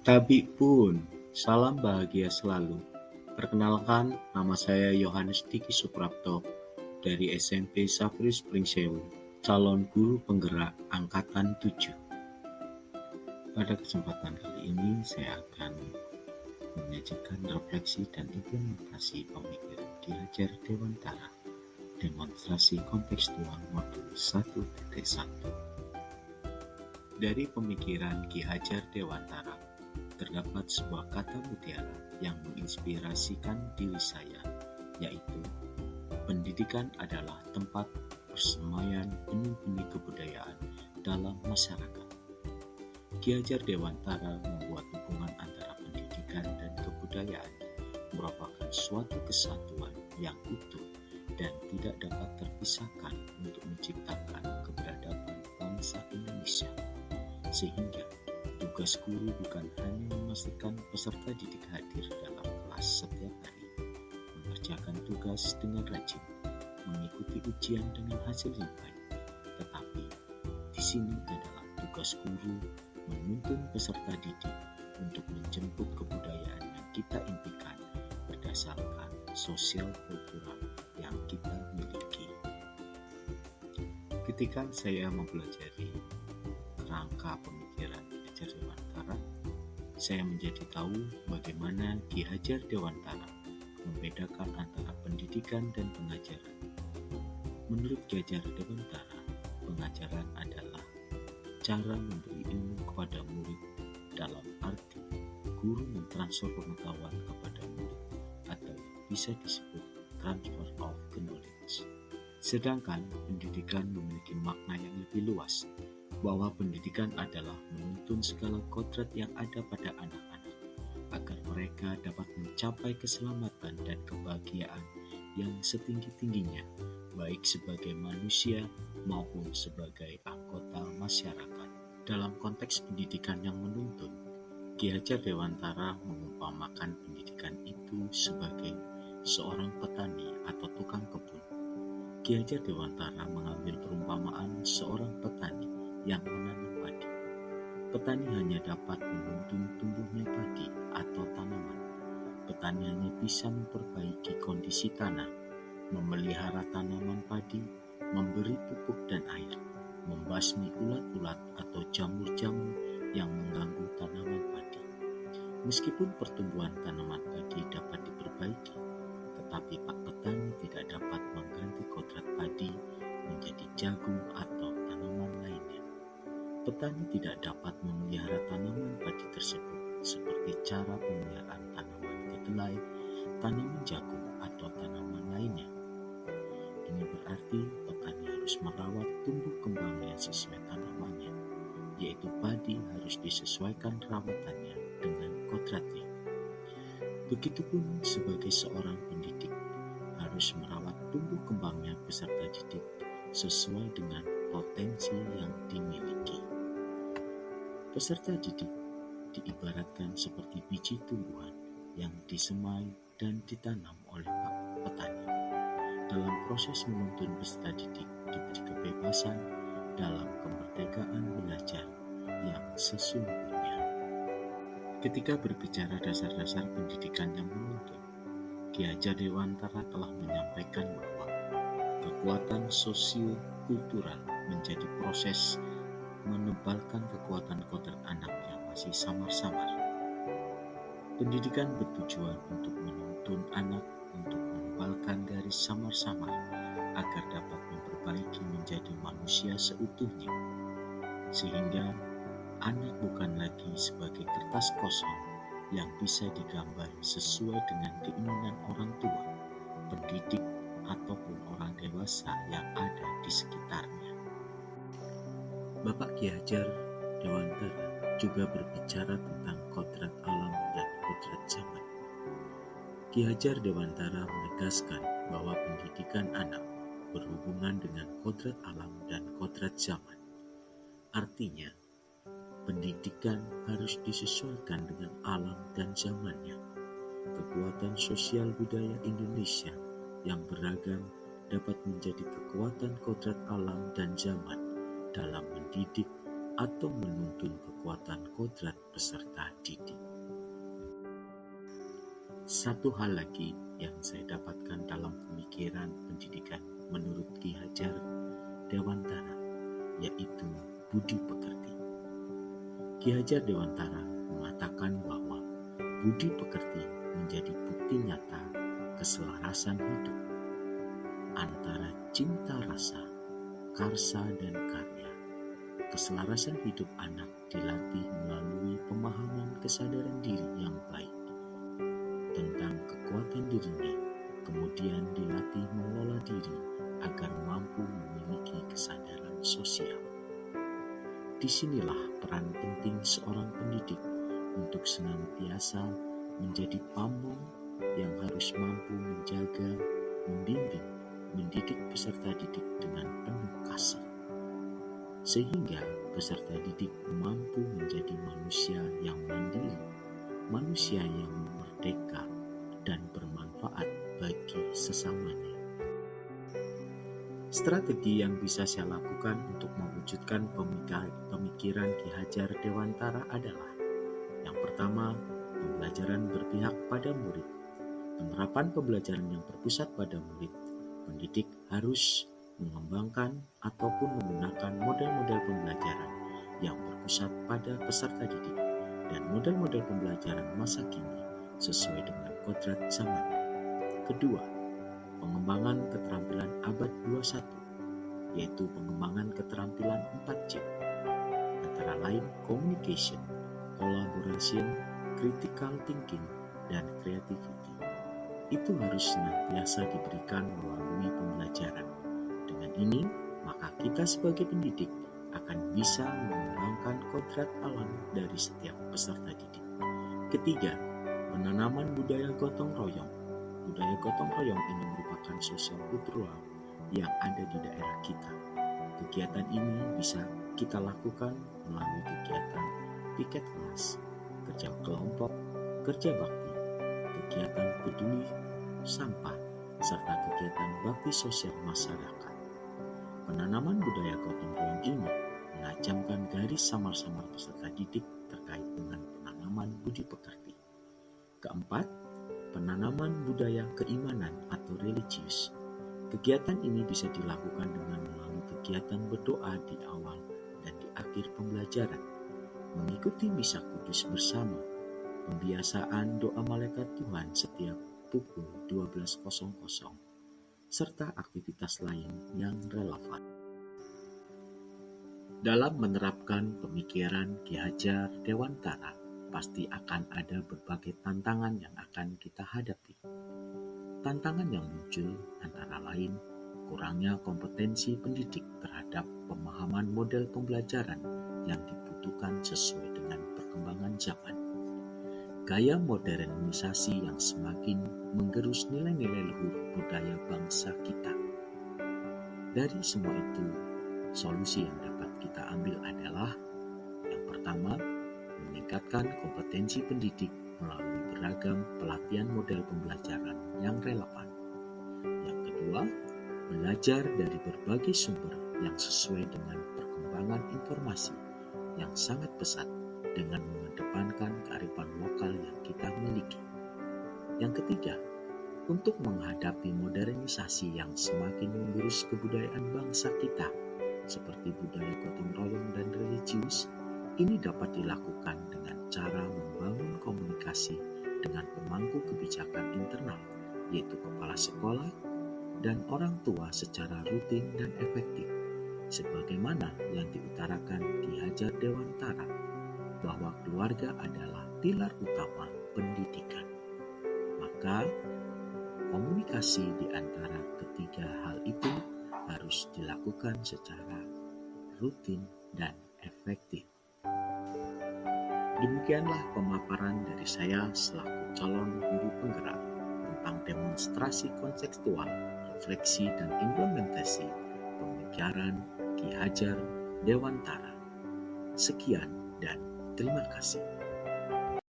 Tabik pun, salam bahagia selalu. Perkenalkan, nama saya Yohanes Diki Suprapto dari SMP Safri Springsewu, calon guru penggerak Angkatan 7. Pada kesempatan kali ini, saya akan menyajikan refleksi dan implementasi pemikiran Ki Hajar Dewantara, demonstrasi kontekstual modul 1.1. Dari pemikiran Ki Hajar Dewantara, terdapat sebuah kata mutiara yang menginspirasikan diri saya, yaitu pendidikan adalah tempat persemaian benih-benih kebudayaan dalam masyarakat. Ki Hajar Dewantara membuat hubungan antara pendidikan dan kebudayaan merupakan suatu kesatuan yang utuh dan tidak dapat terpisahkan untuk menciptakan keberadaban bangsa Indonesia. Sehingga tugas guru bukan hanya memastikan peserta didik hadir dalam kelas setiap hari, mengerjakan tugas dengan rajin, mengikuti ujian dengan hasil yang baik, tetapi di sini adalah tugas guru menuntun peserta didik untuk menjemput kebudayaan yang kita impikan berdasarkan sosial kultural yang kita miliki. Ketika saya mempelajari kerangka pemikiran Ki Hajar Dewantara, saya menjadi tahu bagaimana Ki Hajar Dewantara membedakan antara pendidikan dan pengajaran. Menurut Ki Hajar Dewantara, pengajaran adalah cara memberi ilmu kepada murid dalam arti guru mentransfer pengetahuan kepada murid atau bisa disebut transfer of knowledge. Sedangkan pendidikan memiliki makna yang lebih luas, bahwa pendidikan adalah menuntun segala kodrat yang ada pada anak-anak agar mereka dapat mencapai keselamatan dan kebahagiaan yang setinggi-tingginya, baik sebagai manusia maupun sebagai anggota masyarakat. Dalam konteks pendidikan yang menuntun, Ki Hajar Dewantara mengumpamakan pendidikan itu sebagai seorang petani atau tukang kebun. Ki Hajar Dewantara mengambil perumpamaan seorang petani yang menanam padi. Petani hanya dapat menuntun tumbuhnya padi atau tanaman. Petani hanya bisa memperbaiki kondisi tanah, memelihara tanaman padi, memberi pupuk dan air, membasmi ulat-ulat atau jamur-jamur yang mengganggu tanaman padi. Meskipun pertumbuhan tanaman padi dapat diperbaiki, tetapi Pak Petani tidak dapat mengganti kodrat padi menjadi jagung atau tanaman lainnya. Petani tidak dapat memelihara tanaman padi tersebut seperti cara pemeliharaan tanaman kedelai, tanaman jagung, atau tanaman lainnya. Ini berarti petani harus merawat tumbuh kembangnya sesuai tanamannya, yaitu padi harus disesuaikan rawatannya dengan kodratnya. Begitupun sebagai seorang pendidik harus merawat tumbuh kembangnya peserta didik sesuai dengan potensi yang dimiliki. Peserta didik diibaratkan seperti biji tumbuhan yang disemai dan ditanam oleh petani. Dalam proses menuntun peserta didik diberi kebebasan dalam kemerdekaan belajar yang sesungguhnya. Ketika berbicara dasar-dasar pendidikan yang menuntun, Ki Hajar Dewantara telah menyampaikan bahwa kekuatan sosio-kultural menjadi proses menebalkan kekuatan kodrat anak yang masih samar-samar. Pendidikan bertujuan untuk menuntun anak untuk menebalkan garis samar-samar agar dapat memperbaiki menjadi manusia seutuhnya, sehingga anak bukan lagi sebagai kertas kosong yang bisa digambar sesuai dengan keinginan orang tua, pendidik, ataupun orang dewasa yang ada di sekitarnya. Bapak Ki Hajar Dewantara juga berbicara tentang kodrat alam dan kodrat zaman. Ki Hajar Dewantara menegaskan bahwa pendidikan anak berhubungan dengan kodrat alam dan kodrat zaman. Artinya, pendidikan harus disesuaikan dengan alam dan zamannya. Kekuatan sosial budaya Indonesia yang beragam dapat menjadi kekuatan kodrat alam dan zaman dalam mendidik atau menuntun kekuatan kodrat peserta didik. Satu hal lagi yang saya dapatkan dalam pemikiran pendidikan menurut Ki Hajar Dewantara, yaitu budi pekerti. Ki Hajar Dewantara mengatakan bahwa budi pekerti menjadi bukti nyata keselarasan hidup antara cinta rasa, karsa dan karya. Keselarasan hidup anak dilatih melalui pemahaman kesadaran diri yang baik tentang kekuatan dirinya, kemudian dilatih mengelola diri agar mampu memiliki kesadaran sosial. Disinilah peran penting seorang pendidik untuk senantiasa menjadi pamong yang harus mampu menjaga, membimbing, mendidik peserta didik dengan penuh kasih, sehingga peserta didik mampu menjadi manusia yang mandiri, manusia yang merdeka dan bermanfaat bagi sesamanya. Strategi yang bisa saya lakukan untuk mewujudkan pemikiran Ki Hajar Dewantara adalah: yang pertama, pembelajaran berpihak pada murid. Penerapan pembelajaran yang berpusat pada murid, pendidik harus mengembangkan ataupun menggunakan model-model pembelajaran yang berpusat pada peserta didik dan model-model pembelajaran masa kini sesuai dengan kodrat zaman. Kedua, pengembangan keterampilan abad 21, yaitu pengembangan keterampilan 4C, antara lain communication, collaboration, critical thinking, dan creativity. Itu harus senantiasa diberikan melalui pembelajaran. Dengan ini, maka kita sebagai pendidik akan bisa mengembangkan kodrat alam dari setiap peserta didik. Ketiga, penanaman budaya gotong royong. Budaya gotong royong ini merupakan sosial kultural yang ada di daerah kita. Kegiatan ini bisa kita lakukan melalui kegiatan piket kelas, kerja kelompok, kerja bakti, kegiatan peduli sampah, serta kegiatan bakti sosial masyarakat. Penanaman budaya gotong royong ini menajamkan garis samar-samar peserta didik terkait dengan penanaman budi pekerti. Keempat, penanaman budaya keimanan atau religius. Kegiatan ini bisa dilakukan dengan melalui kegiatan berdoa di awal dan di akhir pembelajaran, mengikuti misa kudus bersama, pembiasaan doa malaikat Tuhan setiap pukul 12.00, serta aktivitas lain yang relevan. Dalam menerapkan pemikiran Ki Hajar Dewantara, pasti akan ada berbagai tantangan yang akan kita hadapi. Tantangan yang muncul antara lain kurangnya kompetensi pendidik terhadap pemahaman model pembelajaran yang dibutuhkan sesuai dengan perkembangan zaman. Gaya modernisasi yang semakin menggerus nilai-nilai luhur budaya bangsa kita. Dari semua itu, solusi yang dapat kita ambil adalah: yang pertama, meningkatkan kompetensi pendidik melalui beragam pelatihan model pembelajaran yang relevan. Yang kedua, belajar dari berbagai sumber yang sesuai dengan perkembangan informasi yang sangat pesat dengan mengedepankan kearifan lokal yang kita miliki. Yang ketiga, untuk menghadapi modernisasi yang semakin menggerus kebudayaan bangsa kita, seperti budaya gotong royong dan religius, ini dapat dilakukan dengan cara membangun komunikasi dengan pemangku kebijakan internal, yaitu kepala sekolah dan orang tua secara rutin dan efektif, sebagaimana yang diutarakan Ki Hajar Dewantara, bahwa keluarga adalah pilar utama pendidikan. Maka, komunikasi di antara ketiga hal itu harus dilakukan secara rutin dan efektif. Demikianlah pemaparan dari saya selaku calon guru penggerak tentang demonstrasi kontekstual, refleksi dan implementasi pemikiran Ki Hajar Dewantara. Sekian dan terima kasih.